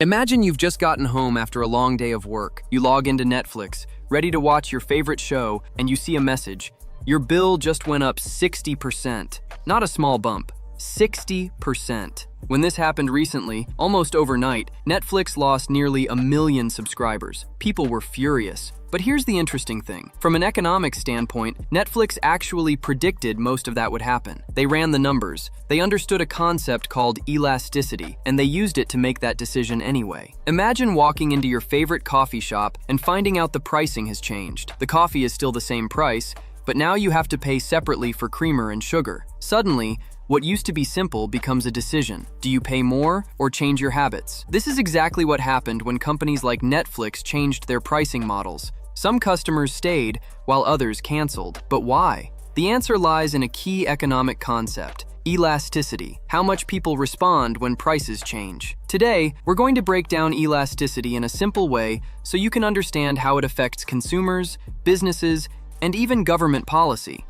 Imagine you've just gotten home after a long day of work. You log into Netflix, ready to watch your favorite show, and you see a message. Your bill just went up 60%. Not a small bump, 60%. When this happened recently, almost overnight, Netflix lost nearly 1 million subscribers. People were furious. But here's the interesting thing. From an economic standpoint, Netflix actually predicted most of that would happen. They ran the numbers. They understood a concept called elasticity, and they used it to make that decision anyway. Imagine walking into your favorite coffee shop and finding out the pricing has changed. The coffee is still the same price, but now you have to pay separately for creamer and sugar. Suddenly, what used to be simple becomes a decision. Do you pay more or change your habits? This is exactly what happened when companies like Netflix changed their pricing models. Some customers stayed while others canceled. But why? The answer lies in a key economic concept: elasticity, how much people respond when prices change. Today, we're going to break down elasticity in a simple way so you can understand how it affects consumers, businesses, and even government policy.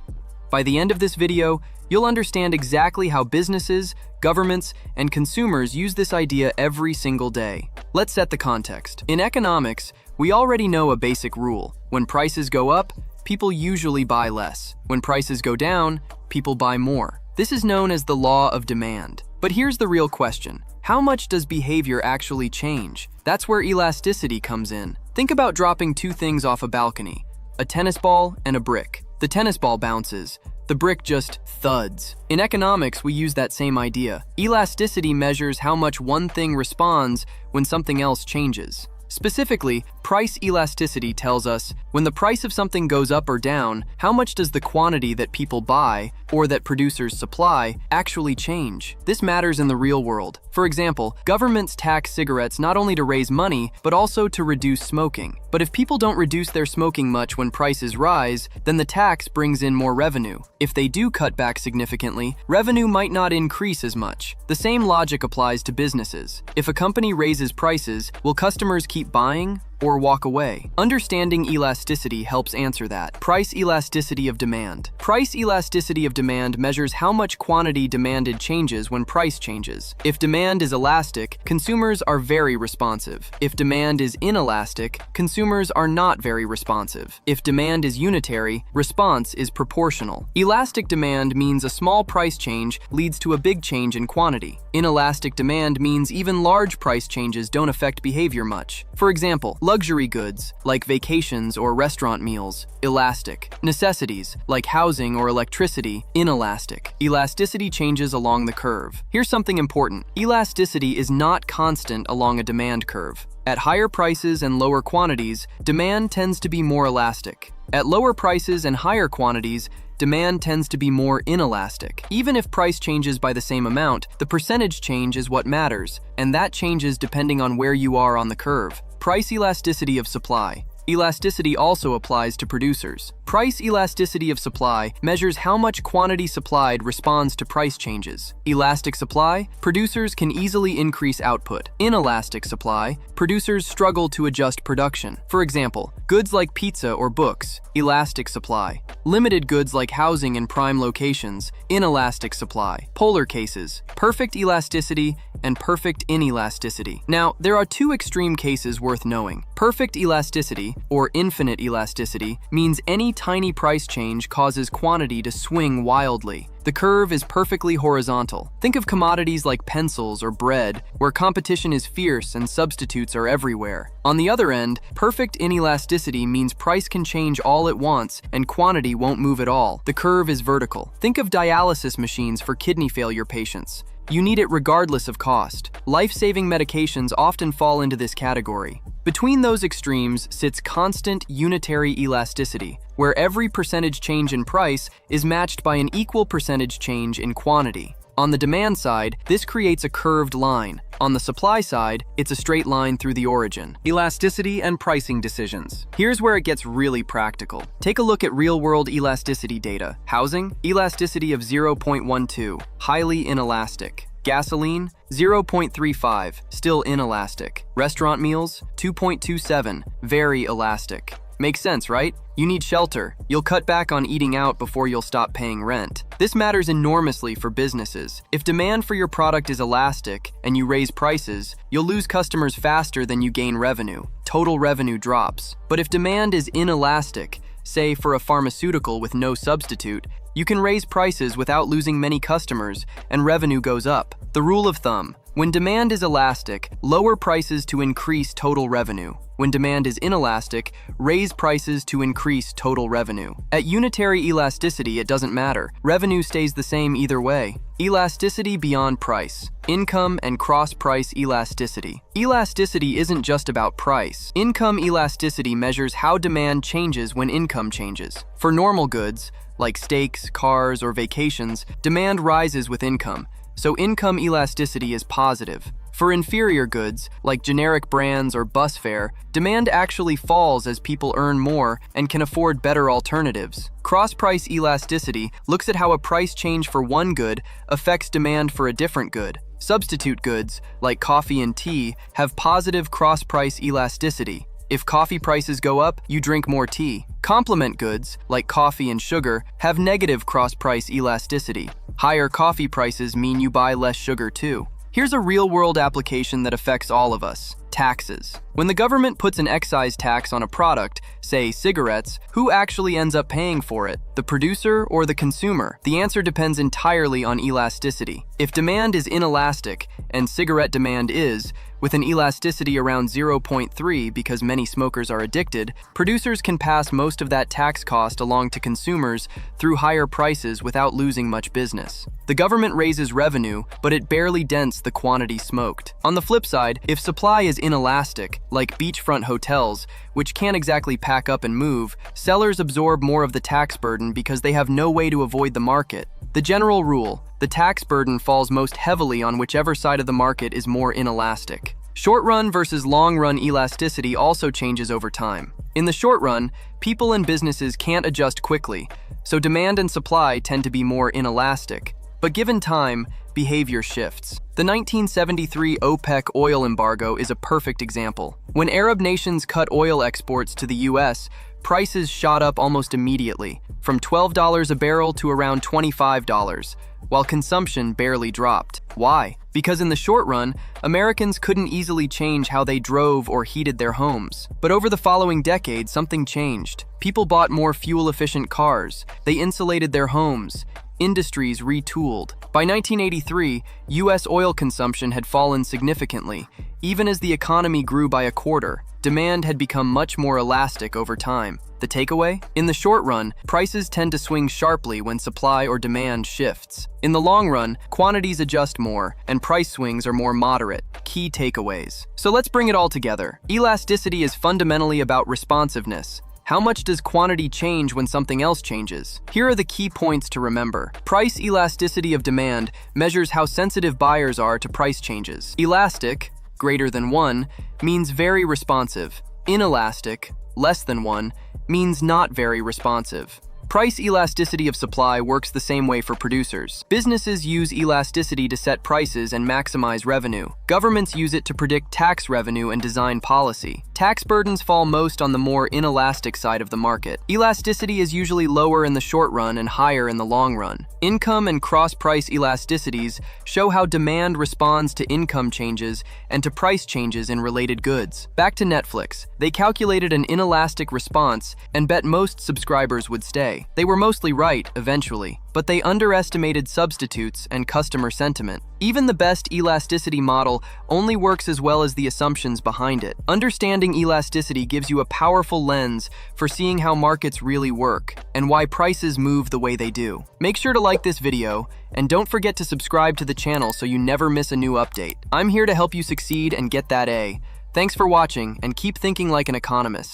By the end of this video, you'll understand exactly how businesses, governments, and consumers use this idea every single day. Let's set the context. In economics, we already know a basic rule. When prices go up, people usually buy less. When prices go down, people buy more. This is known as the law of demand. But here's the real question. How much does behavior actually change? That's where elasticity comes in. Think about dropping two things off a balcony: a tennis ball and a brick. The tennis ball bounces. The brick just thuds. In economics, we use that same idea. Elasticity measures how much one thing responds when something else changes. Specifically, price elasticity tells us when the price of something goes up or down, how much does the quantity that people buy or that producers supply actually change? This matters in the real world. For example, governments tax cigarettes not only to raise money, but also to reduce smoking. But if people don't reduce their smoking much when prices rise, then the tax brings in more revenue. If they do cut back significantly, revenue might not increase as much. The same logic applies to businesses. If a company raises prices, will customers keep buying or walk away? Understanding elasticity helps answer that. Price elasticity of demand. Price elasticity of demand measures how much quantity demanded changes when price changes. If demand is elastic, consumers are very responsive. If demand is inelastic, consumers are not very responsive. If demand is unitary, response is proportional. Elastic demand means a small price change leads to a big change in quantity. Inelastic demand means even large price changes don't affect behavior much. For example, luxury goods, like vacations or restaurant meals, elastic. Necessities, like housing or electricity, inelastic. Elasticity changes along the curve. Here's something important. Elasticity is not constant along a demand curve. At higher prices and lower quantities, demand tends to be more elastic. At lower prices and higher quantities, demand tends to be more inelastic. Even if price changes by the same amount, the percentage change is what matters, and that changes depending on where you are on the curve. Price elasticity of supply. Elasticity also applies to producers. Price elasticity of supply measures how much quantity supplied responds to price changes. Elastic supply, producers can easily increase output. Inelastic supply, producers struggle to adjust production. For example, goods like pizza or books, elastic supply. Limited goods like housing in prime locations, inelastic supply. Polar cases, perfect elasticity and perfect inelasticity. Now, there are two extreme cases worth knowing. Perfect elasticity, or infinite elasticity, means any tiny price change causes quantity to swing wildly. The curve is perfectly horizontal. Think of commodities like pencils or bread, where competition is fierce and substitutes are everywhere. On the other end, perfect inelasticity means price can change all at once and quantity won't move at all. The curve is vertical. Think of dialysis machines for kidney failure patients. You need it regardless of cost. Life-saving medications often fall into this category. Between those extremes sits constant unitary elasticity, where every percentage change in price is matched by an equal percentage change in quantity. On the demand side, this creates a curved line. On the supply side, it's a straight line through the origin. Elasticity and pricing decisions. Here's where it gets really practical. Take a look at real-world elasticity data. Housing, elasticity of 0.12, highly inelastic. Gasoline, 0.35, still inelastic. Restaurant meals, 2.27, very elastic. Makes sense, right? You need shelter. You'll cut back on eating out before you'll stop paying rent. This matters enormously for businesses. If demand for your product is elastic and you raise prices, you'll lose customers faster than you gain revenue. Total revenue drops. But if demand is inelastic, say for a pharmaceutical with no substitute, you can raise prices without losing many customers and revenue goes up. The rule of thumb: when demand is elastic, lower prices to increase total revenue. When demand is inelastic, raise prices to increase total revenue. At unitary elasticity, it doesn't matter. Revenue stays the same either way. Elasticity beyond price. Income and cross-price elasticity. Elasticity isn't just about price. Income elasticity measures how demand changes when income changes. For normal goods, like steaks, cars, or vacations, demand rises with income, so income elasticity is positive. For inferior goods, like generic brands or bus fare, demand actually falls as people earn more and can afford better alternatives. Cross-price elasticity looks at how a price change for one good affects demand for a different good. Substitute goods, like coffee and tea, have positive cross-price elasticity. If coffee prices go up, you drink more tea. Complement goods, like coffee and sugar, have negative cross-price elasticity. Higher coffee prices mean you buy less sugar too. Here's a real-world application that affects all of us: taxes. When the government puts an excise tax on a product, say cigarettes, who actually ends up paying for it? The producer or the consumer? The answer depends entirely on elasticity. If demand is inelastic, and cigarette demand is, with an elasticity around 0.3 because many smokers are addicted, producers can pass most of that tax cost along to consumers through higher prices without losing much business. The government raises revenue, but it barely dents the quantity smoked. On the flip side, if supply is inelastic, like beachfront hotels, which can't exactly pack up and move, sellers absorb more of the tax burden because they have no way to avoid the market. The general rule: the tax burden falls most heavily on whichever side of the market is more inelastic. Short-run versus long-run elasticity also changes over time. In the short run, people and businesses can't adjust quickly, so demand and supply tend to be more inelastic. But given time, behavior shifts. The 1973 OPEC oil embargo is a perfect example. When Arab nations cut oil exports to the US, prices shot up almost immediately, from $12 a barrel to around $25, while consumption barely dropped. Why? Because in the short run, Americans couldn't easily change how they drove or heated their homes. But over the following decade, something changed. People bought more fuel-efficient cars. They insulated their homes. Industries retooled. By 1983, U.S. oil consumption had fallen significantly. Even as the economy grew by a quarter, demand had become much more elastic over time. The takeaway? In the short run, prices tend to swing sharply when supply or demand shifts. In the long run, quantities adjust more, and price swings are more moderate. Key takeaways. So let's bring it all together. Elasticity is fundamentally about responsiveness. How much does quantity change when something else changes? Here are the key points to remember. Price elasticity of demand measures how sensitive buyers are to price changes. Elastic, greater than 1, means very responsive. Inelastic, less than 1, means not very responsive. Price elasticity of supply works the same way for producers. Businesses use elasticity to set prices and maximize revenue. Governments use it to predict tax revenue and design policy. Tax burdens fall most on the more inelastic side of the market. Elasticity is usually lower in the short run and higher in the long run. Income and cross-price elasticities show how demand responds to income changes and to price changes in related goods. Back to Netflix. They calculated an inelastic response and bet most subscribers would stay. They were mostly right, eventually, but they underestimated substitutes and customer sentiment. Even the best elasticity model only works as well as the assumptions behind it. Understanding elasticity gives you a powerful lens for seeing how markets really work and why prices move the way they do. Make sure to like this video and don't forget to subscribe to the channel so you never miss a new update. I'm here to help you succeed and get that A. Thanks for watching and keep thinking like an economist.